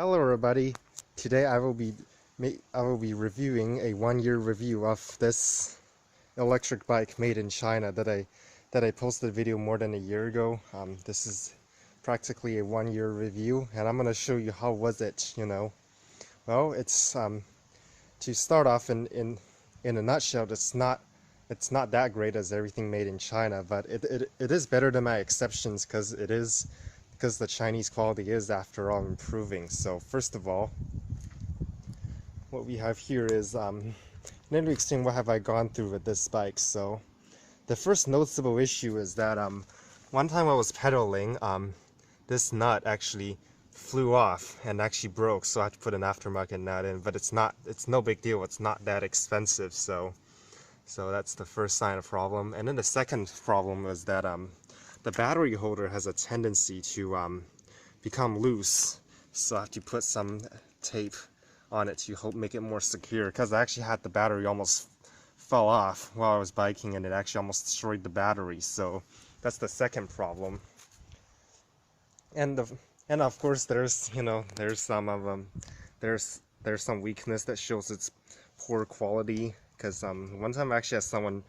Hello everybody. Today I will be reviewing a 1-year review of this electric bike made in China that I posted a video more than a year ago. This is practically a 1-year review, and I'm gonna show you how was it. Well, it's to start off in a nutshell, it's not that great as everything made in China, but it is better than my exceptions because the Chinese quality is, after all, improving. So first of all, what we have here is, let me explain what have I gone through with this bike. So the first noticeable issue is that one time I was pedaling, this nut actually flew off and actually broke, so I had to put an aftermarket nut in, but it's no big deal, it's not that expensive, so that's the first sign of problem. And then the second problem is that the battery holder has a tendency to become loose, so I have to put some tape on it to make it more secure, because I actually had the battery almost fell off while I was biking, and it actually almost destroyed the battery. So that's the second problem. And of course there's some weakness that shows its poor quality, because one time I actually had someone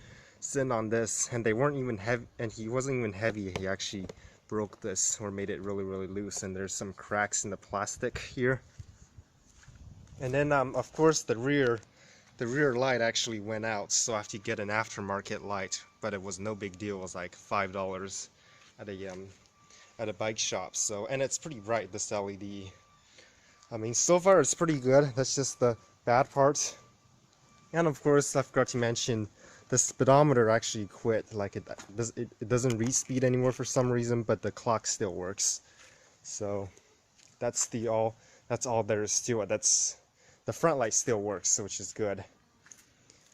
sitting on this, and they weren't even heavy, and he wasn't even heavy. He actually broke this or made it really loose, and there's some cracks in the plastic here. And then of course the rear light actually went out, so I have to get an aftermarket light, but it was no big deal. It was like $5 at a bike shop. So, and it's pretty bright, this LED. I mean, so far it's pretty good. That's just the bad part. And of course I forgot to mention, the speedometer actually quit. Like it doesn't read speed anymore for some reason, but the clock still works. So that's all there is to it. The front light still works, which is good.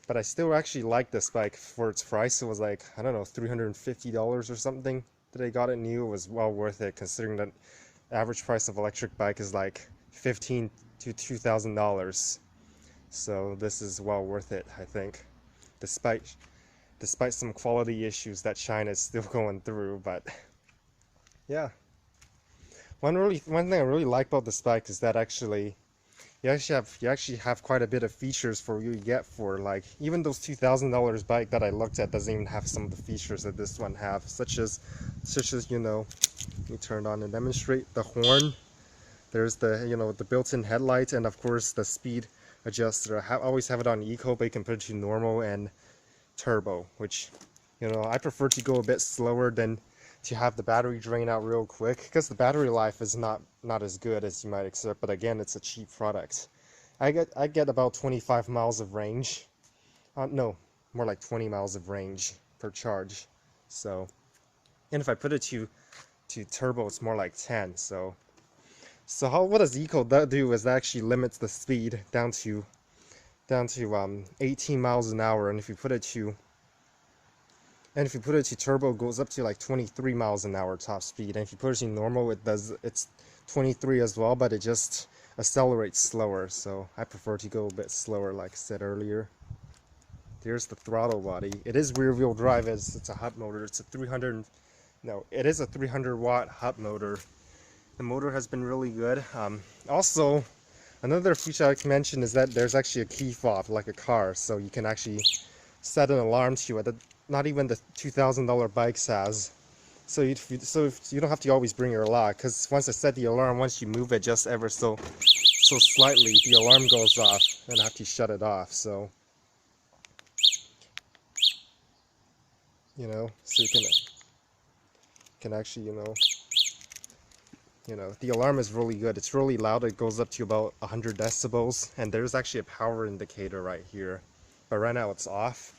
But I still actually like this bike for its price. It was like, I don't know, $350 or something that I got it new. It was well worth it, considering that average price of electric bike is like $1,500 to $2,000. So this is well worth it, I think. Despite some quality issues that China is still going through. But yeah, one thing I really like about this bike is that you actually have quite a bit of features for you get for, like, even those $2,000 bike that I looked at doesn't even have some of the features that this one have, such as let me turn it on and demonstrate the horn. There's the built-in headlight, and of course the speed adjuster. I always have it on eco, but you can put it to normal and turbo, which I prefer to go a bit slower than to have the battery drain out real quick, because the battery life is not as good as you might expect. But again, it's a cheap product. I get about 25 miles of range. No, more like 20 miles of range per charge. So, and if I put it to turbo, it's more like 10. So what does eco do is that actually limits the speed down to 18 miles an hour, and if you put it to turbo, it goes up to like 23 miles an hour top speed. And if you put it to normal, it's 23 as well, but it just accelerates slower. So I prefer to go a bit slower, like I said earlier. There's the throttle body. It is rear wheel drive, it's a hub motor. It is a 300 watt hub motor. The motor has been really good. Also, another feature I can mention is that there's actually a key fob like a car, so you can actually set an alarm to it that not even the $2,000 bikes has. So if you don't have to always bring your lock, because once I set the alarm, once you move it just ever so slightly, the alarm goes off, and I have to shut it off. So so you can actually the alarm is really good. It's really loud. It goes up to about 100 decibels, and there's actually a power indicator right here, but right now it's off.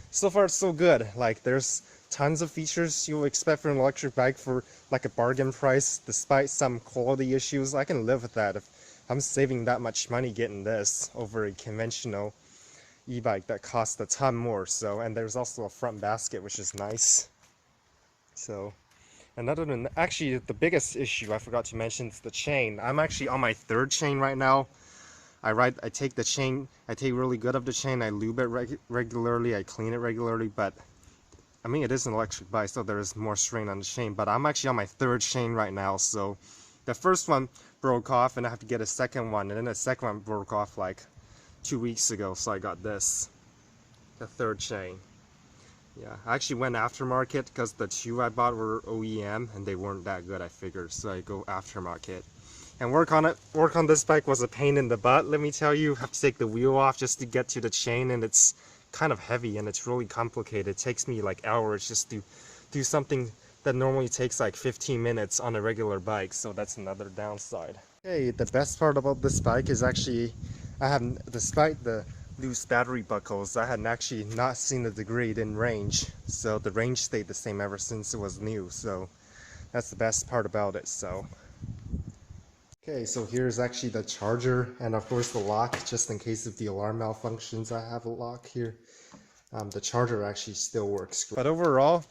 So far it's so good. Like, there's tons of features you'll expect from an electric bike for like a bargain price. Despite some quality issues, I can live with that. If I'm saving that much money getting this over a conventional e-bike that costs a ton more. So, and there's also a front basket, which is nice. So, and other than actually the biggest issue I forgot to mention is the chain. I'm actually on my 3rd chain right now. I take the chain, I take really good of the chain, I lube it regularly, I clean it regularly, but I mean, it is an electric bike, so there is more strain on the chain, but I'm actually on my 3rd chain right now, so the first one broke off and I have to get a second one, and then the second one broke off like 2 weeks ago, so I got this, the third chain. Yeah, I actually went aftermarket because the two I bought were OEM and they weren't that good, I figured, so I go aftermarket. And work on this bike was a pain in the butt, let me tell you. I have to take the wheel off just to get to the chain, and it's kind of heavy and it's really complicated. It takes me like hours just to do something that normally takes like 15 minutes on a regular bike, so that's another downside. Okay, the best part about this bike is actually, despite the loose battery buckles, I had actually not seen a degrade in range, so the range stayed the same ever since it was new, so that's the best part about it. So okay, so here's actually the charger and of course the lock, just in case if the alarm malfunctions. I have a lock here. The charger actually still works, but overall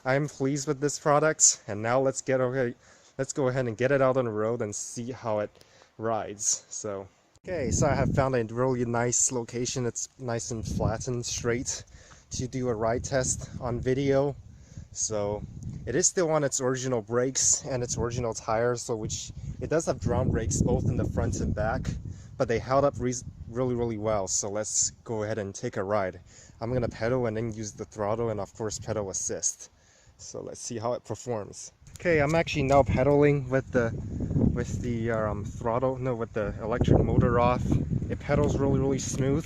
I'm pleased with this product. And now let's go ahead and get it out on the road and see how it rides. So okay, so I have found a really nice location. It's nice and flat and straight to do a ride test on video. So it is still on its original brakes and its original tires, so which it does have drum brakes both in the front and back, but they held up really well. So let's go ahead and take a ride. I'm gonna pedal and then use the throttle and of course pedal assist. So let's see how it performs. Okay, I'm actually now pedaling with the throttle, no, with the electric motor off. It pedals really smooth.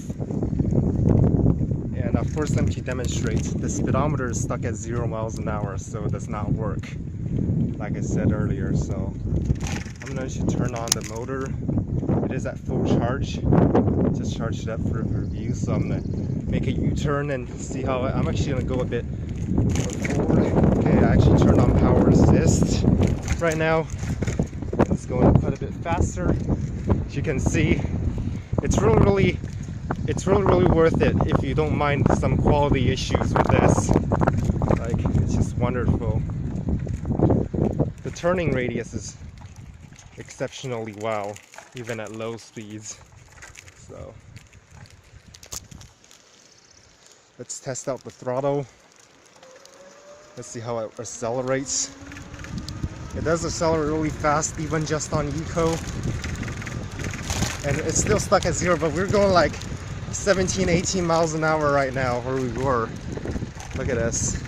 And of course, let me demonstrate. The speedometer is stuck at 0 miles an hour, so it does not work, like I said earlier. So I'm going to turn on the motor. It is at full charge. Just charged it up for review. So I'm going to make a U-turn and see how I'm actually going to go a bit forward. Okay, I actually turned on power assist right now. It's going quite a bit faster. As you can see, it's really worth it if you don't mind some quality issues with this. Like, it's just wonderful. The turning radius is exceptionally well, even at low speeds. So let's test out the throttle. Let's see how it accelerates. It does accelerate really fast, even just on eco. And it's still stuck at 0, but we're going like 17-18 miles an hour right now, where we were. Look at this.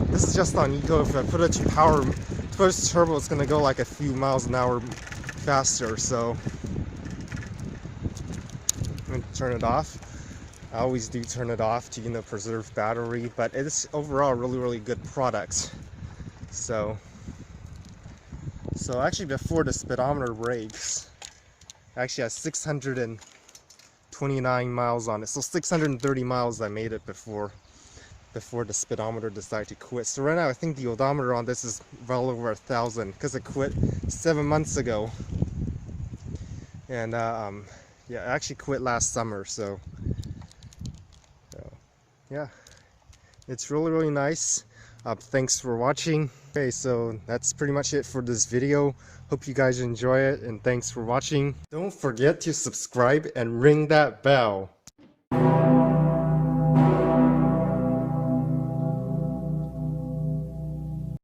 This is just on eco. If I put it to power, put it to turbo, it's gonna go like a few miles an hour faster. So I'm gonna turn it off. I always do turn it off to, you know, preserve battery, but it's overall really good product. So actually, before the speedometer breaks, I actually has 629 miles on it. So 630 miles I made it before the speedometer decided to quit. So right now I think the odometer on this is well over 1,000 because it quit 7 months ago. And yeah, I actually quit last summer. So yeah, it's really nice. Thanks for watching. Okay, so that's pretty much it for this video. Hope you guys enjoy it, and thanks for watching. Don't forget to subscribe and ring that bell.